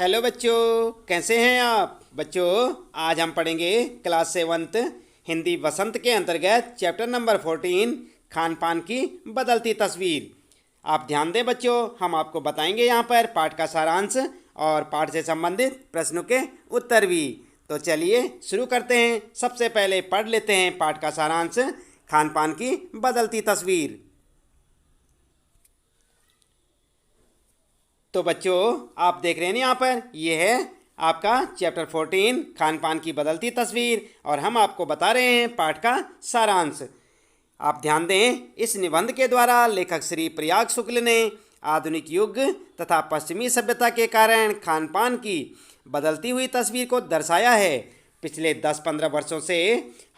Hello बच्चों, कैसे हैं आप बच्चों। आज हम पढ़ेंगे क्लास 7th हिंदी वसंत के अंतर्गत चैप्टर नंबर 14 खान पान की बदलती तस्वीर। आप ध्यान दें बच्चों, हम आपको बताएंगे यहाँ पर पाठ का सारांश और पाठ से संबंधित प्रश्नों के उत्तर भी। तो चलिए शुरू करते हैं। सबसे पहले पढ़ लेते हैं पाठ का सारांश, खान पान की बदलती तस्वीर। तो बच्चों आप देख रहे हैं यहाँ पर, ये है आपका चैप्टर 14 खान पान की बदलती तस्वीर और हम आपको बता रहे हैं पाठ का सारांश। आप ध्यान दें, इस निबंध के द्वारा लेखक श्री प्रयाग शुक्ल ने आधुनिक युग तथा पश्चिमी सभ्यता के कारण खान पान की बदलती हुई तस्वीर को दर्शाया है। पिछले 10-15 वर्षों से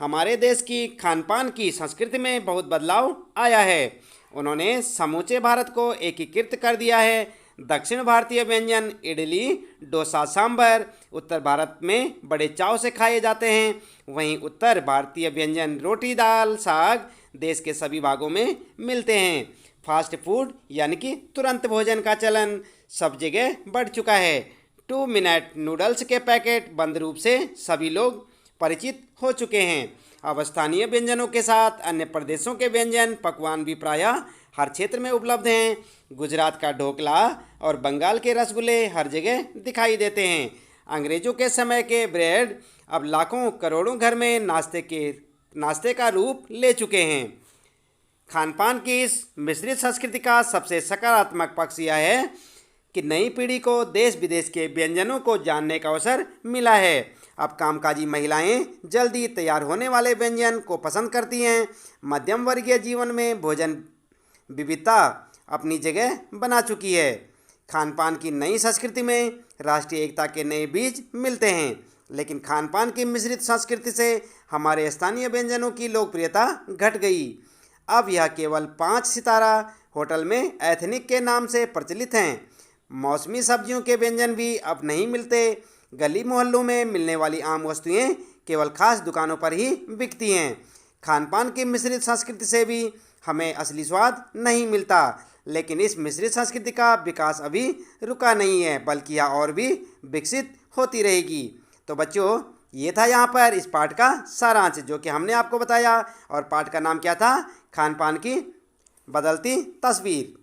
हमारे देश की खान पान की संस्कृति में बहुत बदलाव आया है। उन्होंने समूचे भारत को एकीकृत कर दिया है। दक्षिण भारतीय व्यंजन इडली, डोसा, सांभर उत्तर भारत में बड़े चाव से खाए जाते हैं। वहीं उत्तर भारतीय व्यंजन रोटी, दाल, साग देश के सभी भागों में मिलते हैं। फास्ट फूड यानी कि तुरंत भोजन का चलन सब जगह बढ़ चुका है। 2 मिनट नूडल्स के पैकेट बंद रूप से सभी लोग परिचित हो चुके हैं। अब स्थानीय व्यंजनों के साथ अन्य प्रदेशों के व्यंजन पकवान भी प्रायः हर क्षेत्र में उपलब्ध हैं। गुजरात का ढोकला और बंगाल के रसगुल्ले हर जगह दिखाई देते हैं। अंग्रेजों के समय के ब्रेड अब लाखों करोड़ों घर में नाश्ते का रूप ले चुके हैं। खान पान की इस मिश्रित संस्कृति का सबसे सकारात्मक पक्ष यह है कि नई पीढ़ी को देश विदेश के व्यंजनों को जानने का अवसर मिला है। अब कामकाजी महिलाएं जल्दी तैयार होने वाले व्यंजन को पसंद करती हैं। मध्यम वर्गीय जीवन में भोजन विविधता अपनी जगह बना चुकी है। खान पान की नई संस्कृति में राष्ट्रीय एकता के नए बीज मिलते हैं, लेकिन खान पान की मिश्रित संस्कृति से हमारे स्थानीय व्यंजनों की लोकप्रियता घट गई। अब यह केवल 5 सितारा होटल में एथनिक के नाम से प्रचलित हैं। मौसमी सब्जियों के व्यंजन भी अब नहीं मिलते। गली मोहल्लों में मिलने वाली आम वस्तुएं केवल खास दुकानों पर ही बिकती हैं। खान पान की मिश्रित संस्कृति से भी हमें असली स्वाद नहीं मिलता, लेकिन इस मिश्रित संस्कृति का विकास अभी रुका नहीं है, बल्कि यह और भी विकसित होती रहेगी। तो बच्चों ये था यहाँ पर इस पाठ का सारांश जो कि हमने आपको बताया, और पाठ का नाम क्या था? खान पान की बदलती तस्वीर।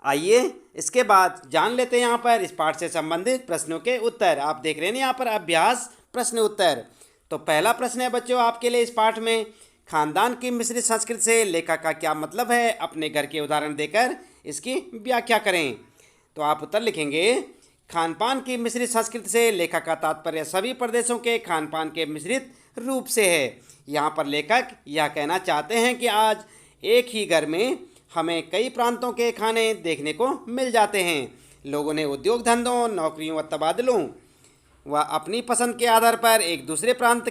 आइए इसके बाद जान लेते हैं यहाँ पर इस पाठ से संबंधित प्रश्नों के उत्तर। आप देख रहे हैं यहाँ पर अभ्यास प्रश्न उत्तर। तो पहला प्रश्न है बच्चों आपके लिए इस पाठ में, खानदान की मिश्रित संस्कृति से लेखक का क्या मतलब है? अपने घर के उदाहरण देकर इसकी व्याख्या करें। तो आप उत्तर लिखेंगे, खान पान की मिश्रित संस्कृति से लेखक का तात्पर्य सभी प्रदेशों के खान पान के मिश्रित रूप से है। यहाँ पर लेखक यह कहना चाहते हैं कि आज एक ही घर में हमें कई प्रांतों के खाने देखने को मिल जाते हैं। लोगों ने उद्योग धंधों, नौकरियों व तबादलों व अपनी पसंद के आधार पर एक दूसरे प्रांत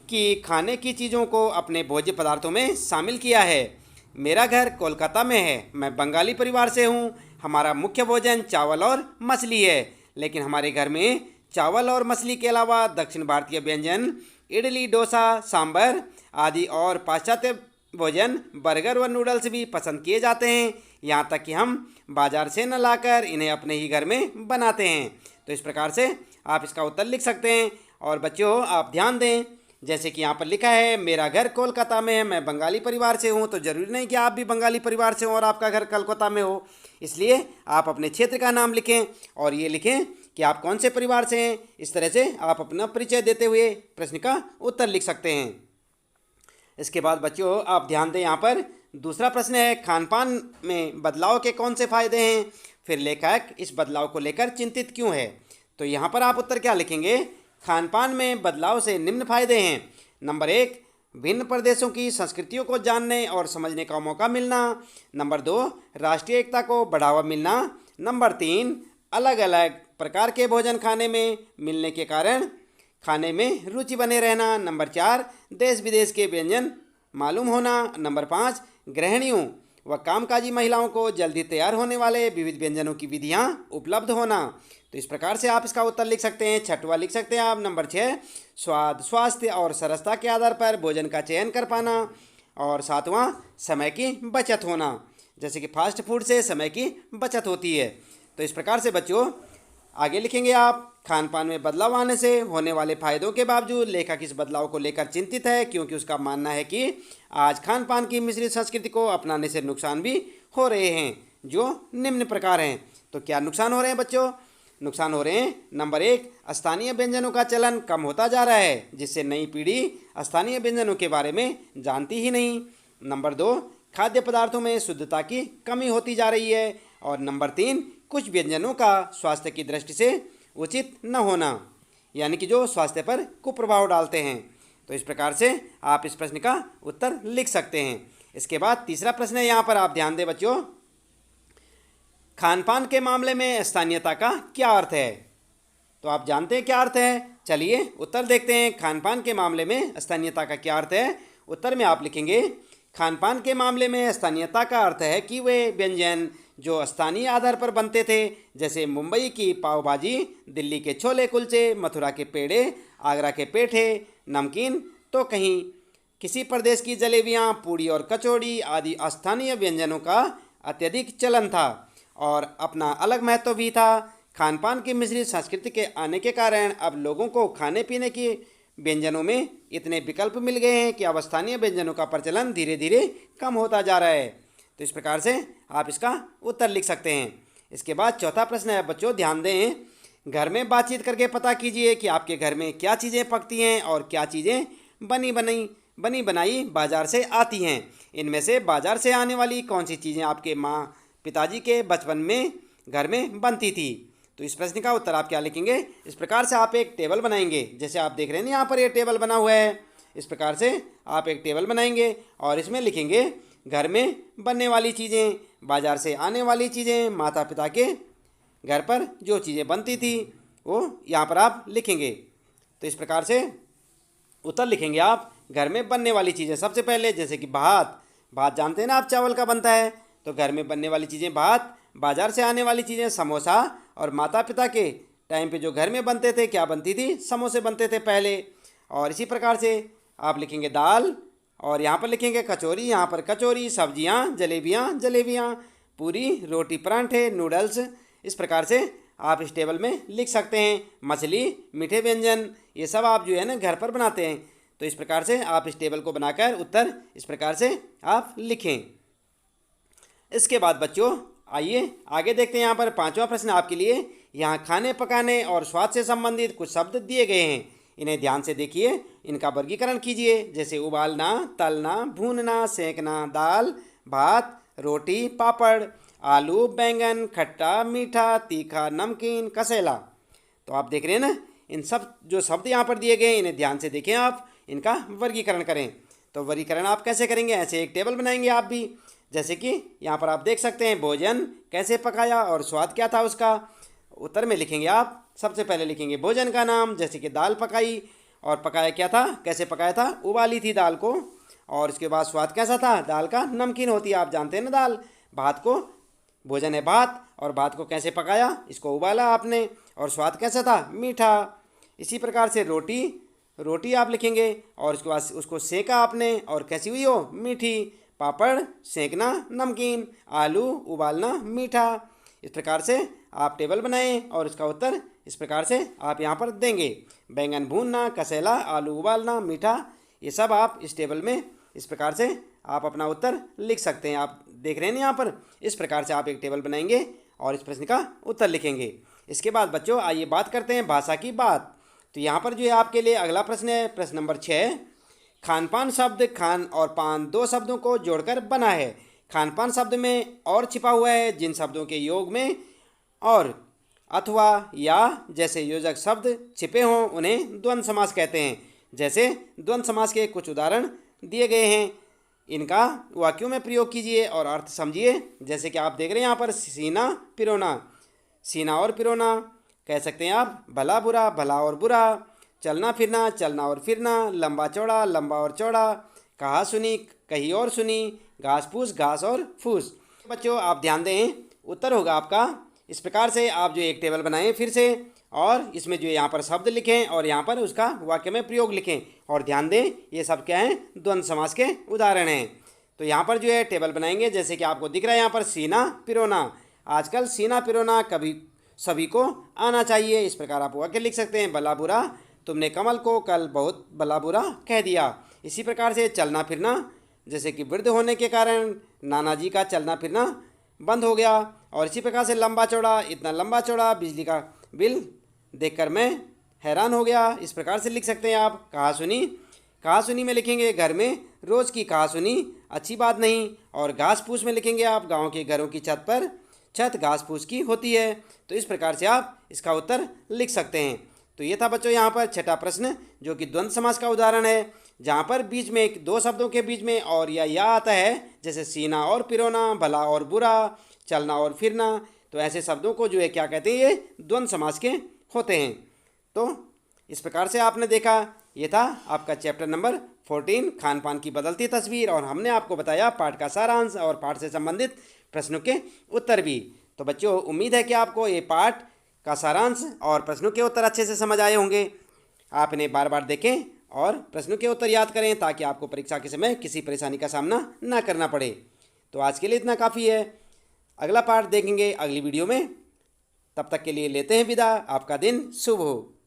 की खाने की चीज़ों को अपने भोज्य पदार्थों में शामिल किया है। मेरा घर कोलकाता में है। मैं बंगाली परिवार से हूँ। हमारा मुख्य भोजन चावल और मछली है, लेकिन हमारे घर में चावल और मछली के अलावा दक्षिण भारतीय व्यंजन इडली, डोसा, सांभर आदि और पाश्चात्य भोजन बर्गर व नूडल्स भी पसंद किए जाते हैं। यहाँ तक कि हम बाज़ार से न लाकर इन्हें अपने ही घर में बनाते हैं। तो इस प्रकार से आप इसका उत्तर लिख सकते हैं। और बच्चों आप ध्यान दें, जैसे कि यहाँ पर लिखा है मेरा घर कोलकाता में है, मैं बंगाली परिवार से हूँ, तो ज़रूरी नहीं कि आप भी बंगाली परिवार से हो और आपका घर कोलकाता में हो। इसलिए आप अपने क्षेत्र का नाम लिखें और ये लिखें कि आप कौन से परिवार से हैं। इस तरह से आप अपना परिचय देते हुए प्रश्न का उत्तर लिख सकते हैं। इसके बाद बच्चों आप ध्यान दें, यहाँ पर दूसरा प्रश्न है, खान पान में बदलाव के कौन से फ़ायदे हैं? फिर लेखक इस बदलाव को लेकर चिंतित क्यों है? तो यहाँ पर आप उत्तर क्या लिखेंगे? खान पान में बदलाव से निम्न फायदे हैं। नंबर 1, भिन्न प्रदेशों की संस्कृतियों को जानने और समझने का मौका मिलना। नंबर 2, राष्ट्रीय एकता को बढ़ावा मिलना। नंबर 3, अलग अलग प्रकार के भोजन खाने में मिलने के कारण खाने में रुचि बने रहना। नंबर 4, देश विदेश के व्यंजन मालूम होना। नंबर 5, गृहिणियों व कामकाजी महिलाओं को जल्दी तैयार होने वाले विविध व्यंजनों की विधियाँ उपलब्ध होना। तो इस प्रकार से आप इसका उत्तर लिख सकते हैं। छठवां लिख सकते हैं आप नंबर 6, स्वाद, स्वास्थ्य और सरसता के आधार पर भोजन का चयन कर पाना। और सातवां, समय की बचत होना, जैसे कि फास्ट फूड से समय की बचत होती है। तो इस प्रकार से बच्चों आगे लिखेंगे आप, खान पान में बदलाव आने से होने वाले फायदों के बावजूद लेखक इस बदलाव को लेकर चिंतित है, क्योंकि उसका मानना है कि आज खान पान की मिश्रित संस्कृति को अपनाने से नुकसान भी हो रहे हैं, जो निम्न प्रकार हैं। तो क्या नुकसान हो रहे हैं बच्चों? नुकसान हो रहे हैं, नंबर 1, स्थानीय व्यंजनों का चलन कम होता जा रहा है, जिससे नई पीढ़ी स्थानीय व्यंजनों के बारे में जानती ही नहीं। नंबर 2, खाद्य पदार्थों में शुद्धता की कमी होती जा रही है। और नंबर 3, कुछ व्यंजनों का स्वास्थ्य की दृष्टि से उचित न होना, यानी कि जो स्वास्थ्य पर कुप्रभाव डालते हैं। तो इस प्रकार से आप इस प्रश्न का उत्तर लिख सकते हैं। इसके बाद तीसरा प्रश्न है, यहाँ पर आप ध्यान दें बच्चों, खान पान के मामले में स्थानीयता का क्या अर्थ है? तो आप जानते हैं क्या अर्थ है? चलिए उत्तर देखते हैं। खान पान के मामले में स्थानीयता का क्या अर्थ है? उत्तर में आप लिखेंगे, खान पान के मामले में स्थानीयता का अर्थ है कि वे व्यंजन जो स्थानीय आधार पर बनते थे, जैसे मुंबई की पाव भाजी, दिल्ली के छोले कुलचे, मथुरा के पेड़े, आगरा के पेठे, नमकीन, तो कहीं किसी प्रदेश की जलेबियाँ, पूड़ी और कचौड़ी आदि स्थानीय व्यंजनों का अत्यधिक चलन था और अपना अलग महत्व भी था। खान पान की मिश्रित संस्कृति के आने के कारण अब लोगों को खाने पीने की व्यंजनों में इतने विकल्प मिल गए हैं कि अब स्थानीय व्यंजनों का प्रचलन धीरे धीरे कम होता जा रहा है। तो इस प्रकार से आप इसका उत्तर लिख सकते हैं। इसके बाद चौथा प्रश्न है बच्चों, ध्यान दें, घर में बातचीत करके पता कीजिए कि आपके घर में क्या चीज़ें पकती हैं और क्या चीज़ें बनी बनाई बाजार से आती हैं। इनमें से बाजार से आने वाली कौन सी चीज़ें आपके माँ पिताजी के बचपन में घर में बनती थी? तो इस प्रश्न का उत्तर आप क्या लिखेंगे? इस प्रकार से आप एक टेबल बनाएंगे, जैसे आप देख रहे हैं यहाँ पर ये टेबल बना हुआ है। इस प्रकार से आप एक टेबल बनाएंगे और इसमें लिखेंगे घर में बनने वाली चीज़ें, बाजार से आने वाली चीज़ें, माता पिता के घर पर जो चीज़ें बनती थी वो यहाँ पर आप लिखेंगे। तो इस प्रकार से उत्तर लिखेंगे आप, घर में बनने वाली चीज़ें सबसे पहले, जैसे कि भात जानते हैं ना आप, चावल का बनता है। तो घर में बनने वाली चीज़ें भात, बाजार से आने वाली चीज़ें समोसा, और माता पिता के टाइम पे जो घर में बनते थे क्या बनती थी? समोसे बनते थे पहले। और इसी प्रकार से आप लिखेंगे दाल, और यहाँ पर लिखेंगे कचौरी, यहाँ पर कचौरी, सब्जियाँ, जलेबियाँ, पूरी, रोटी, परांठे, नूडल्स। इस प्रकार से आप इस टेबल में लिख सकते हैं। मछली, मीठे व्यंजन, ये सब आप जो है ना घर पर बनाते हैं। तो इस प्रकार से आप इस टेबल को बनाकर उत्तर इस प्रकार से आप लिखें। इसके बाद बच्चों आइए आगे देखते हैं। यहाँ पर पांचवा प्रश्न आपके लिए, यहाँ खाने पकाने और स्वाद से संबंधित कुछ शब्द दिए गए हैं, इन्हें ध्यान से देखिए, इनका वर्गीकरण कीजिए। जैसे उबालना, तलना, भूनना, सेंकना, दाल, भात, रोटी, पापड़, आलू, बैंगन, खट्टा, मीठा, तीखा, नमकीन, कसेला। तो आप देख रहे हैं ना, इन सब जो शब्द यहाँ पर दिए गए इन्हें ध्यान से देखें, आप इनका वर्गीकरण करें। तो वर्गीकरण आप कैसे करेंगे? ऐसे एक टेबल बनाएंगे आप भी, जैसे कि यहाँ पर आप देख सकते हैं, भोजन कैसे पकाया और स्वाद क्या था उसका। उत्तर में लिखेंगे आप, सबसे पहले लिखेंगे भोजन का नाम, जैसे कि दाल पकाई, और पकाया क्या था, कैसे पकाया था, उबाली थी दाल को। और उसके बाद स्वाद कैसा था, दाल का नमकीन होती है, आप जानते हैं ना दाल। भात को, भोजन है भात, और भात को कैसे पकाया, इसको उबाला आपने, और स्वाद कैसा था, मीठा। इसी प्रकार से रोटी आप लिखेंगे, और उसके बाद उसको सेका आपने, और कैसी हुई हो, मीठी। पापड़, सेंकना, नमकीन। आलू, उबालना, मीठा। इस प्रकार से आप टेबल बनाएं और इसका उत्तर इस प्रकार से आप यहाँ पर देंगे। बैंगन भूनना, कसेला, आलू उबालना, मीठा, ये सब आप इस टेबल में इस प्रकार से आप अपना उत्तर लिख सकते हैं। आप देख रहे हैं यहाँ पर, इस प्रकार से आप एक टेबल बनाएंगे और इस प्रश्न का उत्तर लिखेंगे। इसके बाद बच्चों आइए बात करते हैं भाषा की बात। तो यहाँ पर जो है आपके लिए अगला प्रश्न है, प्रश्न नंबर 6। खान पान शब्द खान और पान दो शब्दों को जोड़कर बना है। खान पान शब्द में और छिपा हुआ है, जिन शब्दों के योग में और, अथवा, या जैसे योजक शब्द छिपे हों उन्हें द्वंद्व समास कहते हैं। जैसे द्वंद्व समास के कुछ उदाहरण दिए गए हैं, इनका वाक्यों में प्रयोग कीजिए और अर्थ समझिए। जैसे कि आप देख रहे हैं यहाँ पर, सीना पिरोना, सीना और पिरोना कह सकते हैं आप, भला बुरा, भला और बुरा, चलना फिरना, चलना और फिरना, लंबा चौड़ा, लंबा और चौड़ा, कहा सुनी, कही और सुनी, घास फूस, घास और फूस। बच्चों आप ध्यान दें, उत्तर होगा आपका इस प्रकार से। आप जो एक टेबल बनाएं फिर से, और इसमें जो यहाँ पर शब्द लिखें और यहाँ पर उसका वाक्य में प्रयोग लिखें, और ध्यान दें ये सब क्या हैं, द्वंद्व समास के उदाहरण हैं। तो यहाँ पर जो है टेबल बनाएंगे, जैसे कि आपको दिख रहा है यहाँ पर, सीना पिरोना। आजकल सीना पिरोना कभी सभी को आना चाहिए। इस प्रकार आप वाक्य लिख सकते हैं। भला बुरा तुमने कमल को कल बहुत भला बुरा कह दिया। इसी प्रकार से चलना फिरना, जैसे कि वृद्ध होने के कारण नाना जी का चलना फिरना बंद हो गया। और इसी प्रकार से लंबा चौड़ा, इतना लंबा चौड़ा बिजली का बिल देखकर मैं हैरान हो गया। इस प्रकार से लिख सकते हैं आप। कहा सुनी, कहा सुनी में लिखेंगे घर में रोज़ की कहा सुनी अच्छी बात नहीं। और घास फूस में लिखेंगे आप गांव के घरों की छत पर छत घास फूस की होती है। तो इस प्रकार से आप इसका उत्तर लिख सकते हैं। तो ये था बच्चों यहाँ पर छठा प्रश्न, जो कि द्वंद्व समास का उदाहरण है, जहाँ पर बीच में एक दो शब्दों के बीच में और या आता है, जैसे सीना और पिरोना, भला और बुरा, चलना और फिरना। तो ऐसे शब्दों को जो है क्या कहते हैं, ये द्वंद्व समास के होते हैं। तो इस प्रकार से आपने देखा, ये था आपका चैप्टर नंबर 14 खान पान की बदलती तस्वीर। और हमने आपको बताया पाठ का सारांश और पाठ से संबंधित प्रश्नों के उत्तर भी। तो बच्चों उम्मीद है कि आपको ये पाठ का सारांश और प्रश्नों के उत्तर अच्छे से समझ आए होंगे। आप इन्हें बार बार देखें और प्रश्नों के उत्तर याद करें, ताकि आपको परीक्षा के समय किसी परेशानी का सामना ना करना पड़े। तो आज के लिए इतना काफ़ी है। अगला पाठ देखेंगे अगली वीडियो में। तब तक के लिए लेते हैं विदा। आपका दिन शुभ हो।